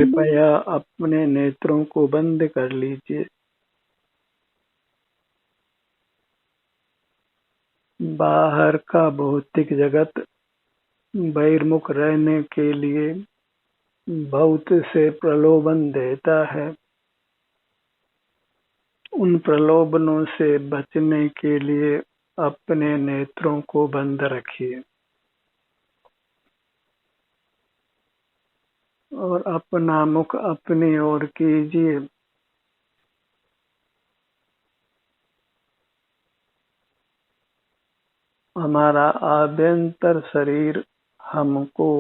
कृपया अपने नेत्रों को बंद कर लीजिए। बाहर का भौतिक जगत बहिर्मुख रहने के लिए बहुत से प्रलोभन देता है। उन प्रलोभनों से बचने के लिए अपने नेत्रों को बंद रखिए और अपना मुख अपनी ओर कीजिए। हमारा आभ्यंतर शरीर हमको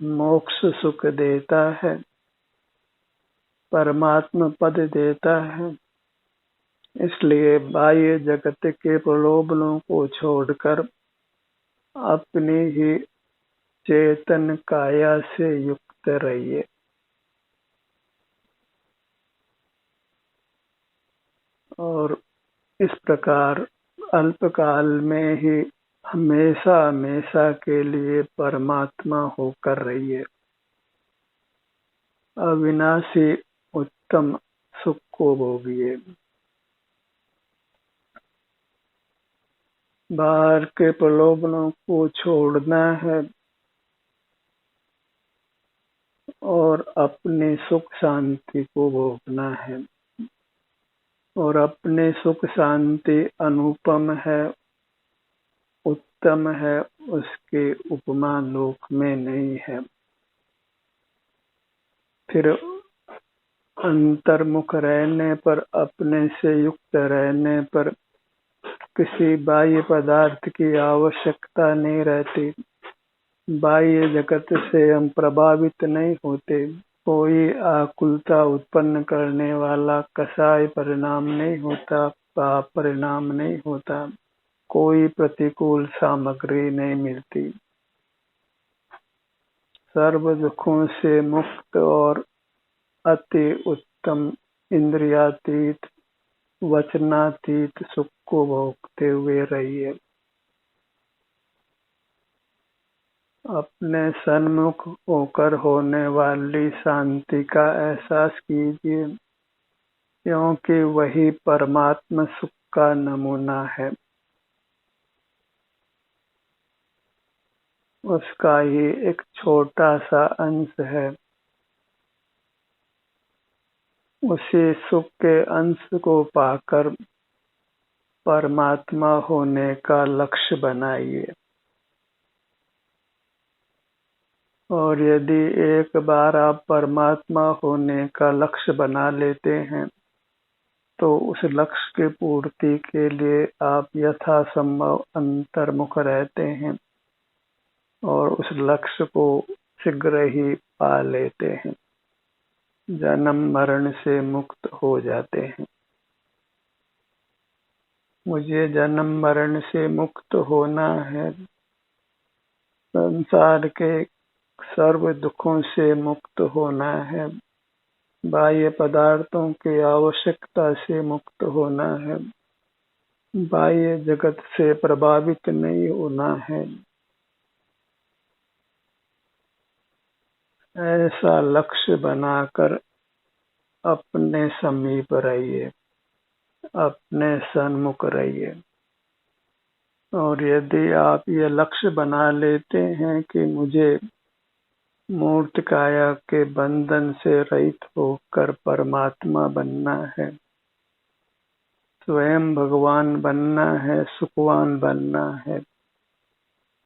मोक्ष सुख देता है, परमात्मा पद देता है। इसलिए बाह्य जगत के प्रलोभनों को छोड़कर अपनी ही चेतन काया से युक्त रहिए। और इस प्रकार अल्पकाल में ही हमेशा हमेशा के लिए परमात्मा होकर रहिए। अविनाशी उत्तम सुख को भोगिए। बाहर के प्रलोभनों को छोड़ना है और अपनी सुख शांति को भोगना है। और अपने सुख शांति अनुपम है, उत्तम है, उसके उपमा लोक में नहीं है। फिर अंतर्मुख रहने पर, अपने से युक्त रहने पर किसी बाह्य पदार्थ की आवश्यकता नहीं रहती। बाह्य जगत से हम प्रभावित नहीं होते। कोई आकुलता उत्पन्न करने वाला कसाय परिणाम नहीं होता, पाप परिणाम नहीं होता, कोई प्रतिकूल सामग्री नहीं मिलती। सर्व दुखों से मुक्त और अति उत्तम इंद्रियातीत वचनातीत सुख को भोगते हुए रहिए। अपने सन्मुख होकर होने वाली शांति का एहसास कीजिए, क्योंकि वही परमात्मा सुख का नमूना है। उसका ही एक छोटा सा अंश है। उसी सुख के अंश को पाकर परमात्मा होने का लक्ष्य बनाइए। और यदि एक बार आप परमात्मा होने का लक्ष्य बना लेते हैं तो उस लक्ष्य की पूर्ति के लिए आप यथासंभव अंतर्मुख रहते हैं और उस लक्ष्य को शीघ्र ही पा लेते हैं, जन्म मरण से मुक्त हो जाते हैं। मुझे जन्म मरण से मुक्त होना है, संसार के सर्व दुखों से मुक्त होना है, बाह्य पदार्थों की आवश्यकता से मुक्त होना है, बाह्य जगत से प्रभावित नहीं होना है। ऐसा लक्ष्य बनाकर अपने समीप रहिए, अपने सन्मुख रहिए। और यदि आप ये लक्ष्य बना लेते हैं कि मुझे मूर्त काया के बंधन से रहित होकर परमात्मा बनना है, स्वयं भगवान बनना है, सुखवान बनना है,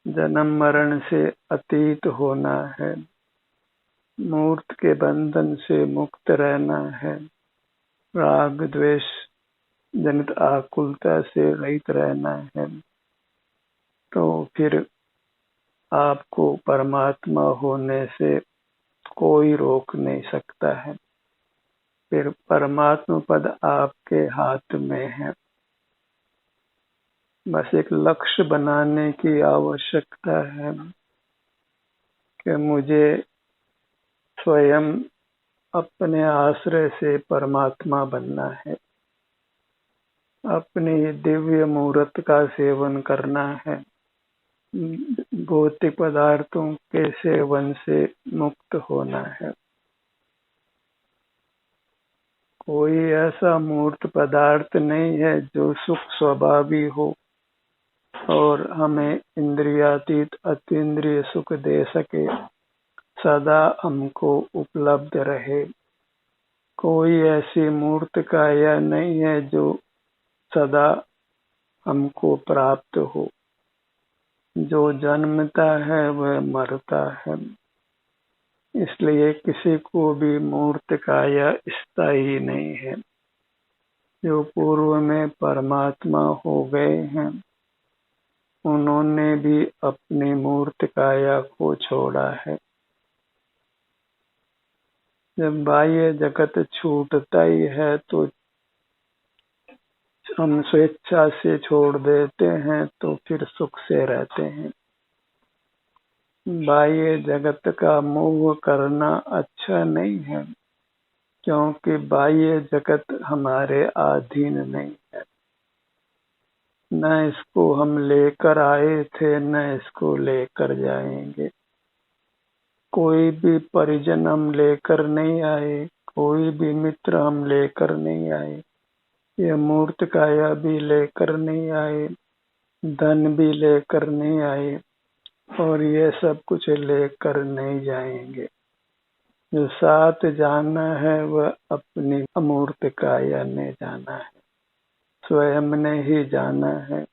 जन्म मरण से अतीत होना है, मूर्त के बंधन से मुक्त रहना है, राग द्वेष जनित आकुलता से रहित रहना है, तो फिर आपको परमात्मा होने से कोई रोक नहीं सकता है। फिर परमात्मा पद आपके हाथ में है। बस एक लक्ष्य बनाने की आवश्यकता है कि मुझे स्वयं अपने आश्रय से परमात्मा बनना है, अपनी दिव्य मूर्त का सेवन करना है, भौतिक पदार्थों के सेवन से मुक्त होना है। कोई ऐसा मूर्त पदार्थ नहीं है जो सुख स्वभावी हो और हमें इंद्रियातीत अतीन्द्रिय सुख दे सके, सदा हमको उपलब्ध रहे। कोई ऐसी मूर्त काया नहीं है जो सदा हमको प्राप्त हो। जो जन्मता है वह मरता है, इसलिए किसी को भी मूर्त काया स्थायी नहीं है। जो पूर्व में परमात्मा हो गए हैं उन्होंने भी अपनी मूर्त काया को छोड़ा है। जब बाह्य जगत छूटता ही है तो हम स्वेच्छा से छोड़ देते हैं, तो फिर सुख से रहते हैं। बाह्य जगत का मोह करना अच्छा नहीं है, क्योंकि बाह्य जगत हमारे अधीन नहीं है। न इसको हम लेकर आए थे, न इसको लेकर जाएंगे। कोई भी परिजन हम लेकर नहीं आए, कोई भी मित्र हम लेकर नहीं आए, ये मूर्त काया भी लेकर नहीं आए, धन भी लेकर नहीं आए और ये सब कुछ लेकर नहीं जाएंगे। जो साथ जाना है वह अपनी अमूर्त काया ने जाना है, स्वयं ने ही जाना है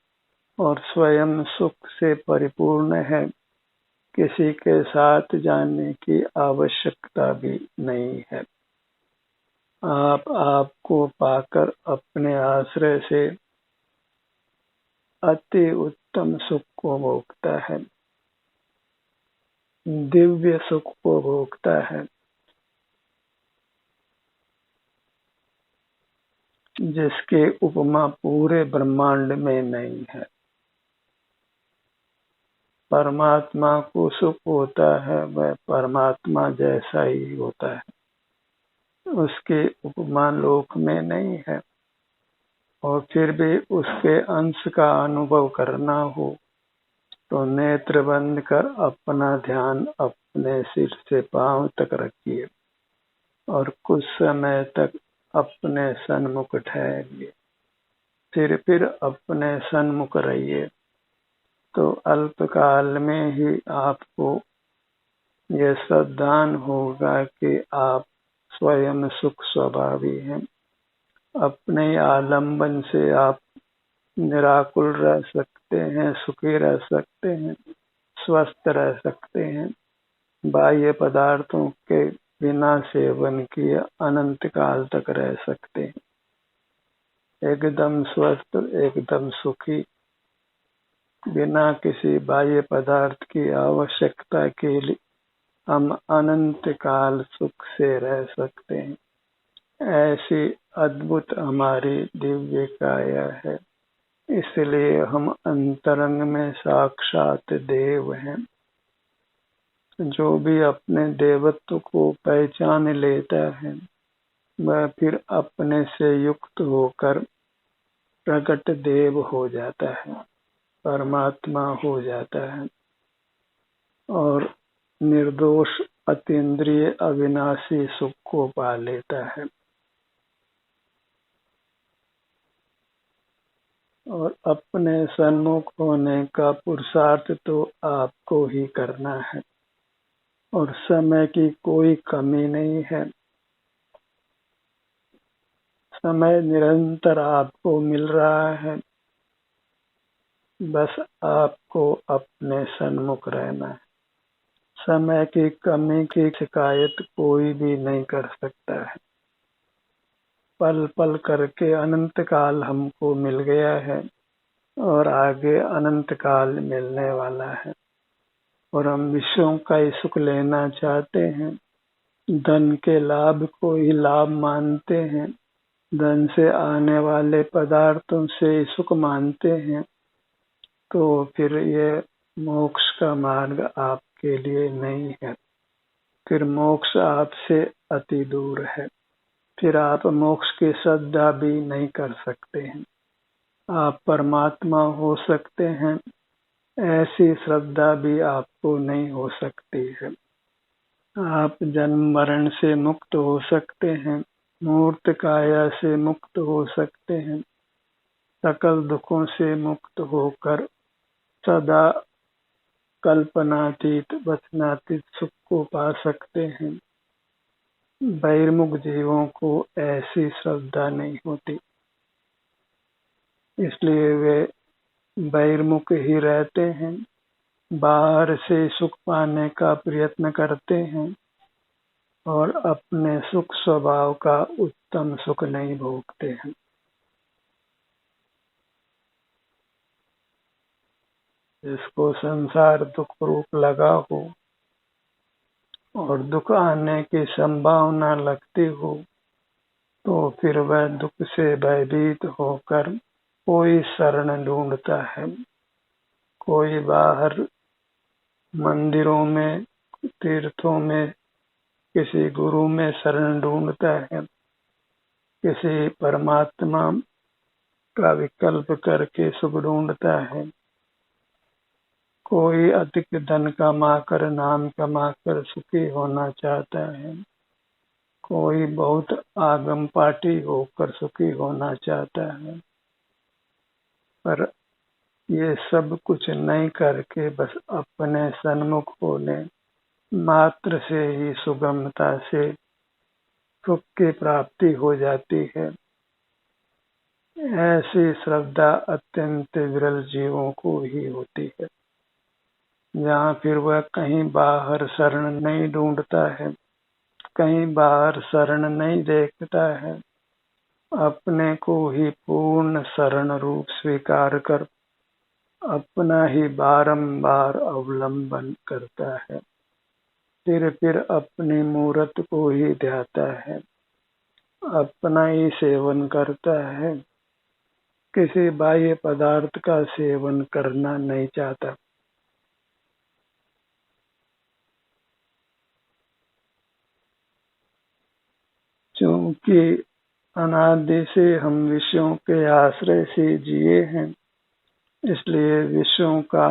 और स्वयं सुख से परिपूर्ण है। किसी के साथ जाने की आवश्यकता भी नहीं है। आपको पाकर अपने आश्रय से अति उत्तम सुख को भोगता है, दिव्य सुख को भोगता है, जिसके उपमा पूरे ब्रह्मांड में नहीं है। परमात्मा को सुख होता है वह परमात्मा जैसा ही होता है, उसके उपमा लोक में नहीं है। और फिर भी उसके अंश का अनुभव करना हो तो नेत्र बंद कर अपना ध्यान अपने सिर से पांव तक रखिए और कुछ समय तक अपने सन्मुख ठहरिए, फिर अपने सन्मुख रहिए। तो अल्पकाल में ही आपको यह सावधान होगा कि आप स्वयं सुख स्वभावी हैं। अपने आलंबन से आप निराकुल रह सकते हैं, सुखी रह सकते हैं, स्वस्थ रह सकते हैं। बाह्य पदार्थों के बिना सेवन किए अनंत काल तक रह सकते हैं, एकदम स्वस्थ, एकदम सुखी, बिना किसी बाह्य पदार्थ की आवश्यकता के लिए हम अनंत काल सुख से रह सकते हैं। ऐसी अद्भुत हमारी दिव्य काया है, इसलिए हम अंतरंग में साक्षात देव हैं। जो भी अपने देवत्व को पहचान लेता है वह फिर अपने से युक्त होकर प्रकट देव हो जाता है, परमात्मा हो जाता है और निर्दोष अतीन्द्रिय अविनाशी सुख को पा लेता है। और अपने सन्मुख होने का पुरुषार्थ तो आपको ही करना है और समय की कोई कमी नहीं है। समय निरंतर आपको मिल रहा है, बस आपको अपने सन्मुख रहना है। समय की कमी की शिकायत कोई भी नहीं कर सकता है। पल पल करके अनंत काल हमको मिल गया है और आगे अनंत काल मिलने वाला है और हम विश्वों का ही सुख लेना चाहते हैं। धन के लाभ को ही लाभ मानते हैं, धन से आने वाले पदार्थों से सुख मानते हैं, तो फिर ये मोक्ष का मार्ग आपके लिए नहीं है। फिर मोक्ष आपसे अति दूर है, फिर आप मोक्ष की श्रद्धा भी नहीं कर सकते हैं। आप परमात्मा हो सकते हैं, ऐसी श्रद्धा भी आपको नहीं हो सकती है। आप जन्म मरण से मुक्त हो सकते हैं, मूर्त काया से मुक्त हो सकते हैं, सकल दुखों से मुक्त होकर सदा कल्पनातीत वचनातीत सुख को पा सकते हैं। बहिर्मुख जीवों को ऐसी श्रद्धा नहीं होती, इसलिए वे बहिर्मुख ही रहते हैं, बाहर से सुख पाने का प्रयत्न करते हैं और अपने सुख स्वभाव का उत्तम सुख नहीं भोगते हैं। जिसको संसार दुख रूप लगा हो और दुख आने की संभावना लगती हो, तो फिर वह दुख से भयभीत होकर कोई शरण ढूंढता है। कोई बाहर मंदिरों में, तीर्थों में, किसी गुरु में शरण ढूंढता है, किसी परमात्मा का विकल्प करके सुख ढूंढता है। कोई अधिक धन कमाकर, नाम कमाकर सुखी होना चाहता है, कोई बहुत आगम पाटी होकर सुखी होना चाहता है, पर ये सब कुछ नहीं करके बस अपने सन्मुख होने मात्र से ही सुगमता से सुख की प्राप्ति हो जाती है। ऐसी श्रद्धा अत्यंत विरल जीवों को ही होती है, जहाँ फिर वह कहीं बाहर शरण नहीं ढूंढता है, कहीं बाहर शरण नहीं देखता है, अपने को ही पूर्ण शरण रूप स्वीकार कर अपना ही बारंबार अवलंबन करता है, फिर अपनी मूर्त को ही ध्याता है, अपना ही सेवन करता है, किसी बाह्य पदार्थ का सेवन करना नहीं चाहता। क्योंकि अनादि से हम विषयों के आश्रय से जिए हैं, इसलिए विषयों का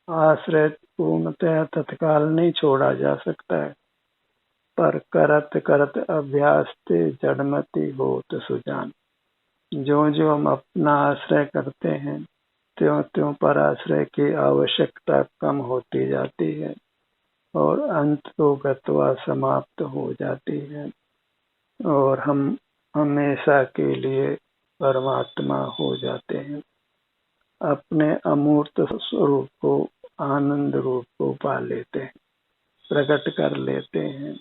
आश्रय पूर्णतः तत्काल नहीं छोड़ा जा सकता है, पर करत करत अभ्यास ते जड़मति होत सुजान। जो जो हम अपना आश्रय करते हैं, त्यों त्यों पर आश्रय की आवश्यकता कम होती जाती है और अंत तो गत्वा समाप्त हो जाती है और हम हमेशा के लिए परमात्मा हो जाते हैं, अपने अमूर्त स्वरूप को, आनंद रूप को पा लेते हैं, प्रकट कर लेते हैं।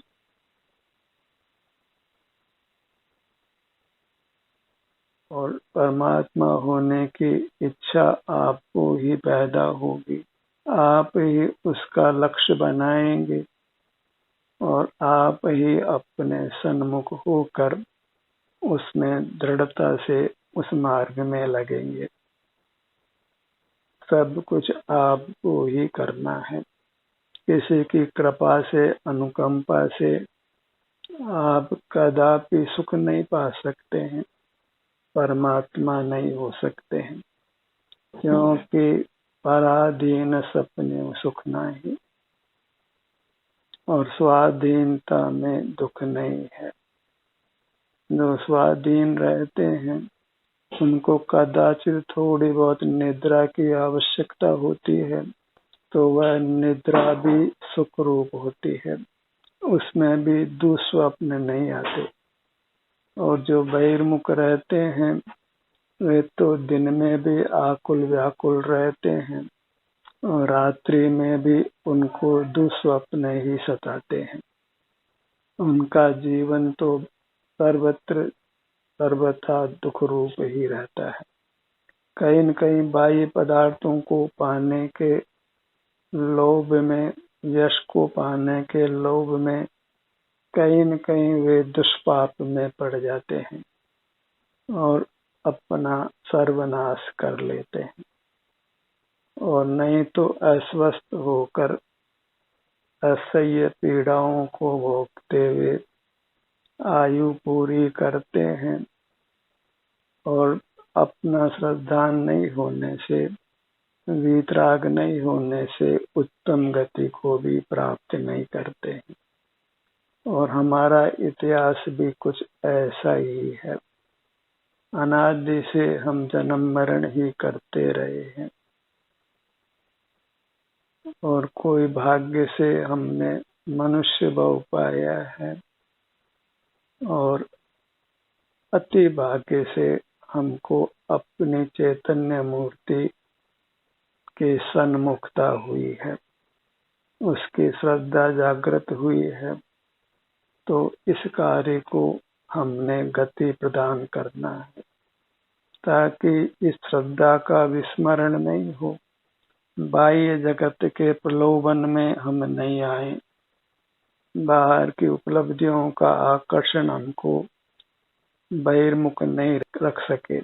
और परमात्मा होने की इच्छा आपको ही पैदा होगी, आप ही उसका लक्ष्य बनाएंगे और आप ही अपने सन्मुख होकर उसमें दृढ़ता से उस मार्ग में लगेंगे। सब कुछ आपको ही करना है, किसी की कृपा से, अनुकंपा से आप कदापि सुख नहीं पा सकते हैं, परमात्मा नहीं हो सकते हैं, क्योंकि पराधीन सपने सुख नहीं और स्वाधीनता में दुख नहीं है। जो स्वाधीन रहते हैं उनको कदाचित थोड़ी बहुत निद्रा की आवश्यकता होती है, तो वह निद्रा भी सुख रूप होती है, उसमें भी दुस्वप्न नहीं आते। और जो बहिर्मुख रहते हैं वे तो दिन में भी आकुल व्याकुल रहते हैं और रात्रि में भी उनको दुस्वप्न ही सताते हैं। उनका जीवन तो सर्वत्र सर्वथा दुख रूप ही रहता है। कहीं न कहीं बाह्य पदार्थों को पाने के लोभ में, यश को पाने के लोभ में कहीं न कहीं वे दुष्पाप में पड़ जाते हैं और अपना सर्वनाश कर लेते हैं, और नहीं तो अस्वस्थ होकर असह्य पीड़ाओं को भोगते हुए आयु पूरी करते हैं और अपना श्रद्धा नहीं होने से, वीतराग नहीं होने से उत्तम गति को भी प्राप्त नहीं करते हैं। और हमारा इतिहास भी कुछ ऐसा ही है। अनादि से हम जन्म मरण ही करते रहे हैं और कोई भाग्य से हमने मनुष्य भाव पाया है और अति भाग्य से हमको अपनी चैतन्य मूर्ति की सन्मुखता हुई है, उसकी श्रद्धा जागृत हुई है। तो इस कार्य को हमने गति प्रदान करना है ताकि इस श्रद्धा का विस्मरण नहीं हो, बाह्य जगत के प्रलोभन में हम नहीं आए, बाहर की उपलब्धियों का आकर्षण हमको बहिर्मुख नहीं रख सके।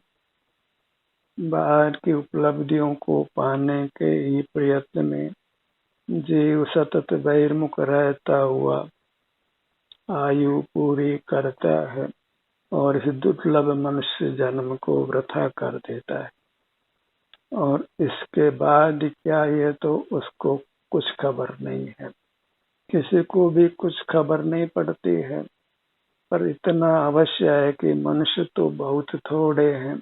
बाहर की उपलब्धियों को पाने के ही प्रयत्न में जीव सतत बहिर्मुख रहता हुआ आयु पूरी करता है और इस दुर्लभ मनुष्य जन्म को वृथा कर देता है। और इसके बाद क्या है तो उसको कुछ खबर नहीं है, किसी को भी कुछ खबर नहीं पड़ती है। पर इतना अवश्य है कि मनुष्य तो बहुत थोड़े हैं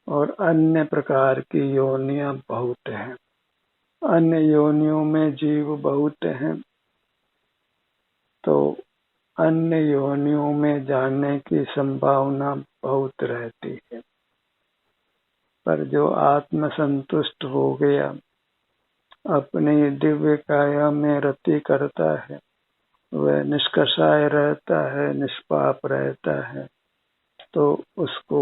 और अन्य प्रकार की योनियां बहुत हैं, अन्य योनियों में जीव बहुत हैं। तो अन्य योनियों में जाने की संभावना बहुत रहती है। पर जो आत्म संतुष्ट हो गया, अपनी दिव्य काया में रति करता है, वह निष्कषाय रहता है, निष्पाप रहता है, तो उसको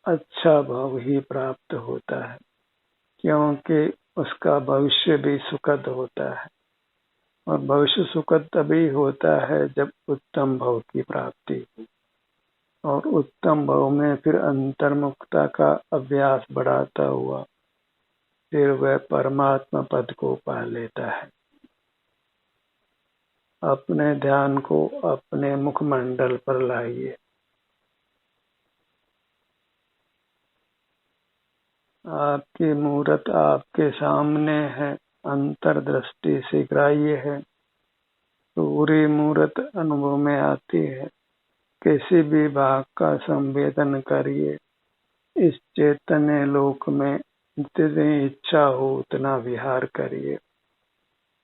अच्छा भाव ही प्राप्त होता है, क्योंकि उसका भविष्य भी सुखद होता है। और भविष्य सुखद तभी होता है जब उत्तम भाव की प्राप्ति हो, और उत्तम भाव में फिर अंतर्मुखता का अभ्यास बढ़ाता हुआ फिर वह परमात्मा पद को पा लेता है। अपने ध्यान को अपने मुखमंडल पर लाइए। आपकी मूर्त आपके सामने है, अंतर्दृष्टि से ग्राह्य है, पूरी मूर्त अनुभव में आती है। किसी भी भाग का संवेदन करिए। इस चैतन्य लोक में जितनी इच्छा हो उतना विहार करिए।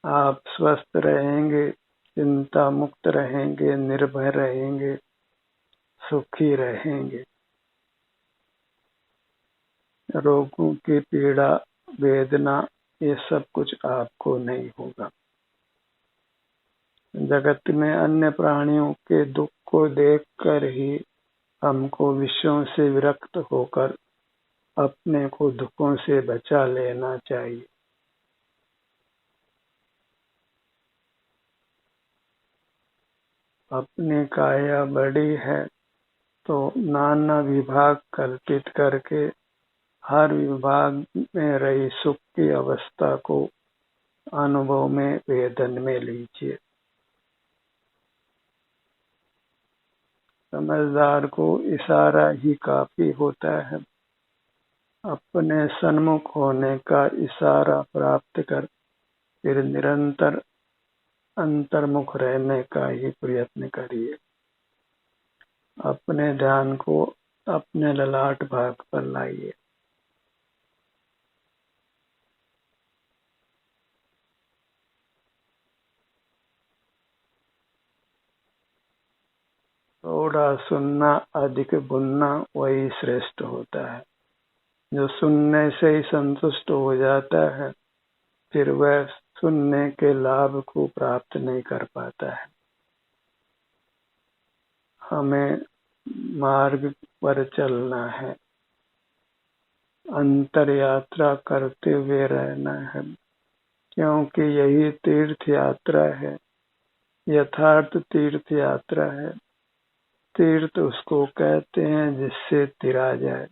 आप स्वस्थ रहेंगे, चिंता मुक्त रहेंगे, निर्भय रहेंगे, सुखी रहेंगे। रोगों की पीड़ा, वेदना, ये सब कुछ आपको नहीं होगा। जगत में अन्य प्राणियों के दुख को देखकर ही हमको विषयों से विरक्त होकर अपने को दुखों से बचा लेना चाहिए। अपनी काया बड़ी है तो नाना विभाग कल्पित करके हर विभाग में रही सुख की अवस्था को अनुभव में वेदन में लीजिए। समझदार को इशारा ही काफी होता है। अपने सन्मुख होने का इशारा प्राप्त कर फिर निरंतर अंतर्मुख रहने का ही प्रयत्न करिए। अपने ध्यान को अपने ललाट भाग पर लाइए। थोड़ा सुनना, अधिक बुनना वही श्रेष्ठ होता है। जो सुनने से ही संतुष्ट हो जाता है फिर वह सुनने के लाभ को प्राप्त नहीं कर पाता है। हमें मार्ग पर चलना है, अंतर यात्रा करते हुए रहना है, क्योंकि यही तीर्थ यात्रा है, यथार्थ तीर्थ यात्रा है। तीर्थ उसको कहते हैं जिससे तिरा जाए,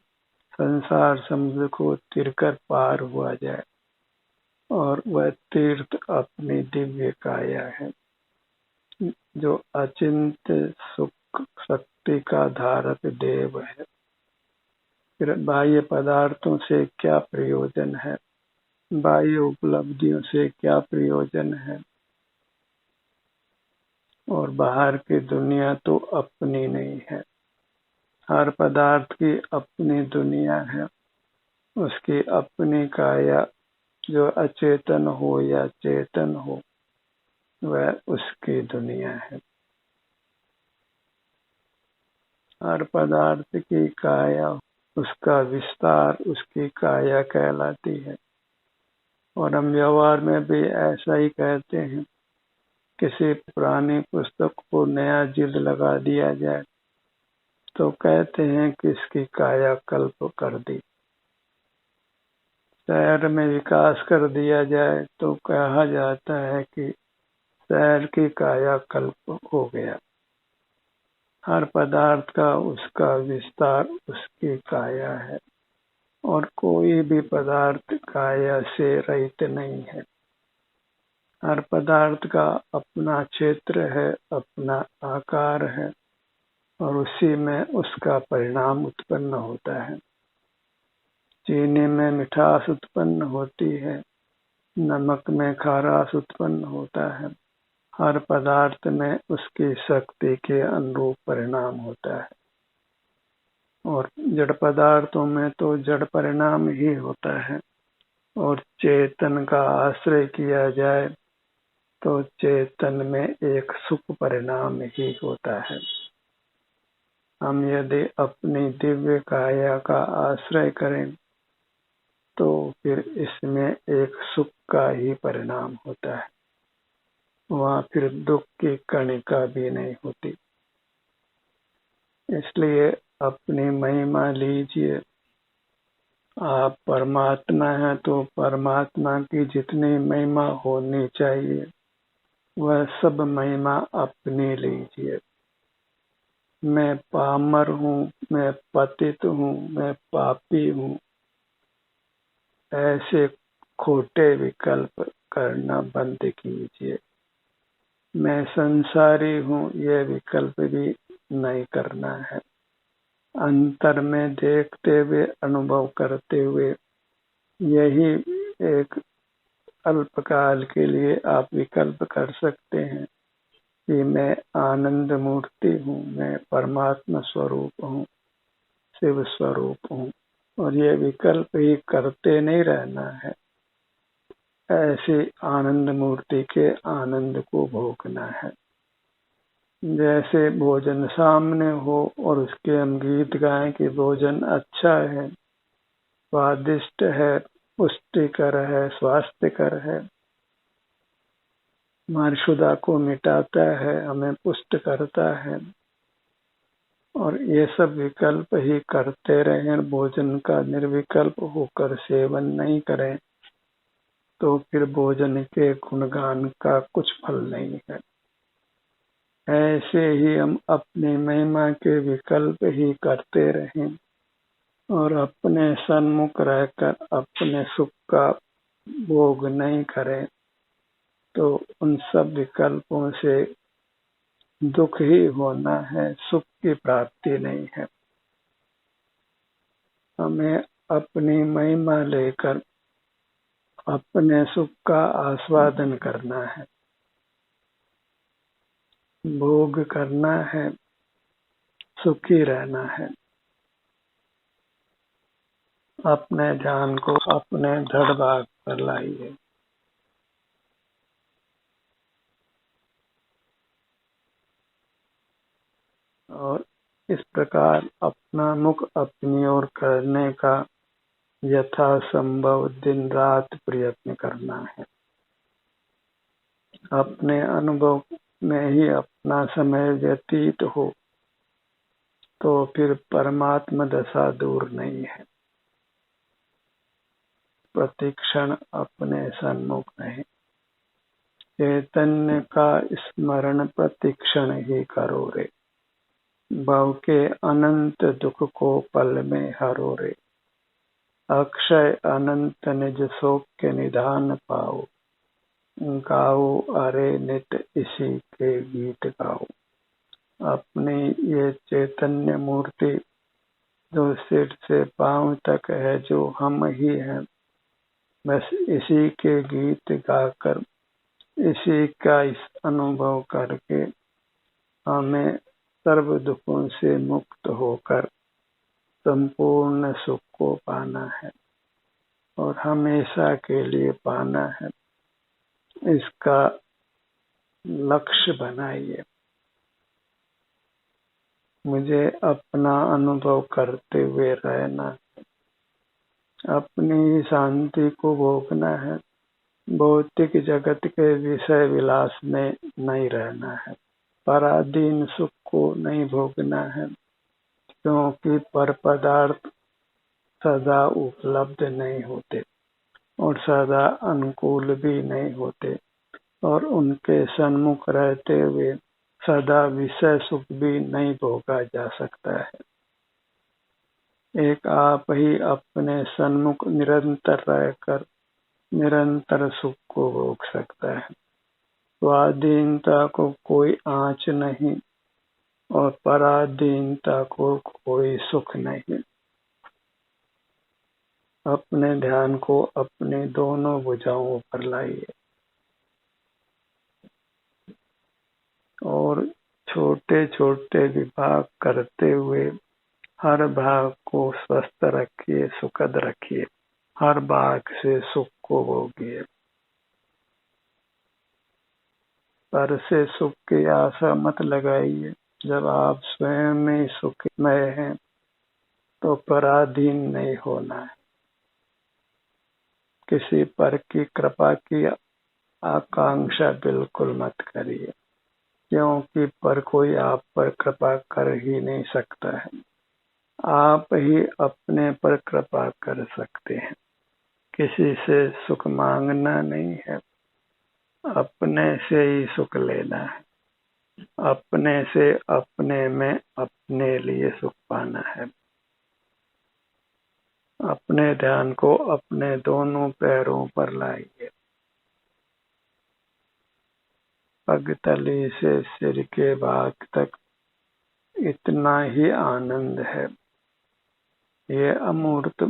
संसार समुद्र को तिरकर पार हुआ जाए, और वह तीर्थ अपनी दिव्य काया है जो अचिंत्य सुख शक्ति का धारक देव है। फिर बाह्य पदार्थों से क्या प्रयोजन है, बाह्य उपलब्धियों से क्या प्रयोजन है, और बाहर की दुनिया तो अपनी नहीं है। हर पदार्थ की अपनी दुनिया है, उसकी अपनी काया, जो अचेतन हो या चेतन हो वह उसकी दुनिया है। हर पदार्थ की काया, उसका विस्तार उसकी काया कहलाती है। और हम व्यवहार में भी ऐसा ही कहते हैं। किसी पुरानी पुस्तक को नया जिल्द लगा दिया जाए तो कहते हैं कि इसकी काया कल्प कर दी। शहर में विकास कर दिया जाए तो कहा जाता है कि शहर की काया कल्प हो गया। हर पदार्थ का उसका विस्तार उसकी काया है और कोई भी पदार्थ काया से रहित नहीं है। हर पदार्थ का अपना क्षेत्र है, अपना आकार है और उसी में उसका परिणाम उत्पन्न होता है। चीनी में मिठास उत्पन्न होती है, नमक में खारास उत्पन्न होता है। हर पदार्थ में उसकी शक्ति के अनुरूप परिणाम होता है और जड़ पदार्थों में तो जड़ परिणाम ही होता है। और चेतन का आश्रय किया जाए तो चेतन में एक सुख परिणाम ही होता है। हम यदि अपनी दिव्य काया का आश्रय करें तो फिर इसमें एक सुख का ही परिणाम होता है। वहाँ फिर दुख की कणिका भी नहीं होती। इसलिए अपनी महिमा लीजिए। आप परमात्मा हैं तो परमात्मा की जितनी महिमा होनी चाहिए वह सब महिमा अपनी लीजिए। मैं पामर हूँ, मैं पतित हूँ, मैं पापी हूँ, ऐसे खोटे विकल्प करना बंद कीजिए। मैं संसारी हूँ, यह विकल्प भी नहीं करना है। अंतर में देखते हुए, अनुभव करते हुए, यही एक अल्पकाल के लिए आप विकल्प कर सकते हैं कि मैं आनंद मूर्ति हूँ, मैं परमात्मा स्वरूप हूँ, शिव स्वरूप हूँ। और ये विकल्प ही करते नहीं रहना है। ऐसे आनंद मूर्ति के आनंद को भोगना है। जैसे भोजन सामने हो और उसके हम गीत गाएं कि भोजन अच्छा है, स्वादिष्ट है, पुष्टिकर है, स्वास्थ्यकर है, हमारी क्षुधा को मिटाता है, हमें पुष्ट करता है। और ये सब विकल्प ही करते रहें, भोजन का निर्विकल्प होकर सेवन नहीं करें तो फिर भोजन के गुणगान का कुछ फल नहीं है। ऐसे ही हम अपनी महिमा के विकल्प ही करते रहें और अपने सन्मुख रहकर अपने सुख का भोग नहीं करें तो उन सब विकल्पों से दुख ही होना है, सुख की प्राप्ति नहीं है। हमें अपनी महिमा लेकर अपने सुख का आस्वादन करना है, भोग करना है, सुखी रहना है। अपने ध्यान को अपने धड़ भाग पर लाइए। और इस प्रकार अपना मुख अपनी ओर करने का यथासंभव दिन रात प्रयत्न करना है। अपने अनुभव में ही अपना समय व्यतीत हो तो फिर परमात्मा दशा दूर नहीं है। प्रतिक्षण अपने सन्मुख नहीं, चैतन्य का स्मरण प्रतिक्षण ही करो रे, भव के अनंत दुख को पल में हरो रे, अक्षय अनंत निज शोक के निधान पाओ, गाओ अरे नित इसी के गीत गाओ। अपनी ये चैतन्य मूर्ति जो सिर से पांव तक है, जो हम ही हैं, बस इसी के गीत गाकर, इसी का इस अनुभव करके हमें सर्व दुखों से मुक्त होकर संपूर्ण सुख को पाना है और हमेशा के लिए पाना है। इसका लक्ष्य बनाइए। मुझे अपना अनुभव करते हुए रहना, अपनी शांति को भोगना है। भौतिक जगत के विषय विलास में नहीं रहना है। पराधीन सुख को नहीं भोगना है, क्योंकि पर पदार्थ सदा उपलब्ध नहीं होते और सदा अनुकूल भी नहीं होते, और उनके सन्मुख रहते हुए सदा विषय सुख भी नहीं भोगा जा सकता है। एक आप ही अपने सन्मुख निरंतर रहकर निरंतर सुख को भोग सकता है। स्वाधीनता को कोई आँच नहीं और पराधीनता को कोई सुख नहीं। अपने ध्यान को अपने दोनों भुजाओं पर लाइए और छोटे छोटे विभाग करते हुए हर भाग को स्वस्थ रखिए, सुखद रखिए। हर भाग से सुख को भोगिए। पर से सुख की आशा मत लगाइए। जब आप स्वयं में सुखमय हैं तो पराधीन नहीं होना है। किसी पर की कृपा की आकांक्षा बिल्कुल मत करिए, क्योंकि पर कोई आप पर कृपा कर ही नहीं सकता है। आप ही अपने पर कृपा कर सकते हैं। किसी से सुख मांगना नहीं है, अपने से ही सुख लेना है। अपने से अपने में अपने लिए सुख पाना है। अपने ध्यान को अपने दोनों पैरों पर लाइए। पगतली से सिर के भाग तक इतना ही आनंद है। ये अमूर्त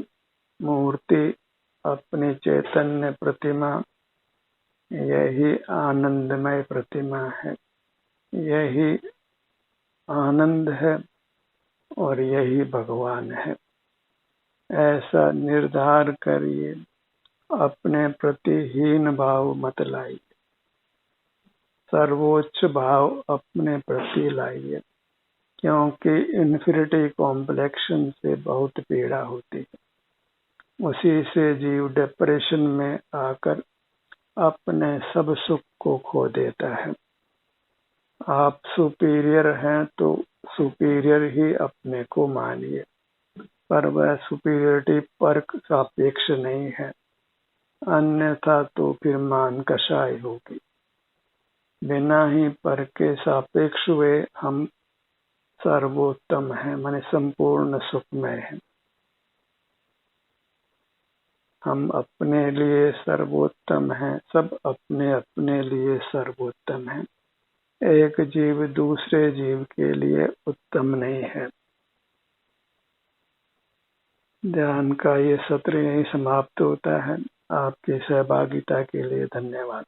मूर्ति अपनी चैतन्य प्रतिमा, यही आनंदमय प्रतिमा है। यही आनंद है और यही भगवान है। ऐसा निर्धार करिए। अपने प्रति हीन भाव मत लाइए, सर्वोच्च भाव अपने प्रति लाइए, क्योंकि इन्फिनिटी कॉम्प्लेक्शन से बहुत पीड़ा होती है। उसी से जीव डिप्रेशन में आकर अपने सब सुख को खो देता है। आप सुपीरियर हैं तो सुपीरियर ही अपने को मानिए, पर वह सुपीरियरिटी पर सापेक्ष नहीं है, अन्यथा तो फिर मान कषाय होगी। बिना ही पर के सापेक्ष हुए हम सर्वोत्तम हैं, माने संपूर्ण सुखमय हैं। हम अपने लिए सर्वोत्तम हैं, सब अपने अपने लिए सर्वोत्तम हैं। एक जीव दूसरे जीव के लिए उत्तम नहीं है। ध्यान का ये सत्र यहीं समाप्त होता है। आपकी सहभागिता के लिए धन्यवाद।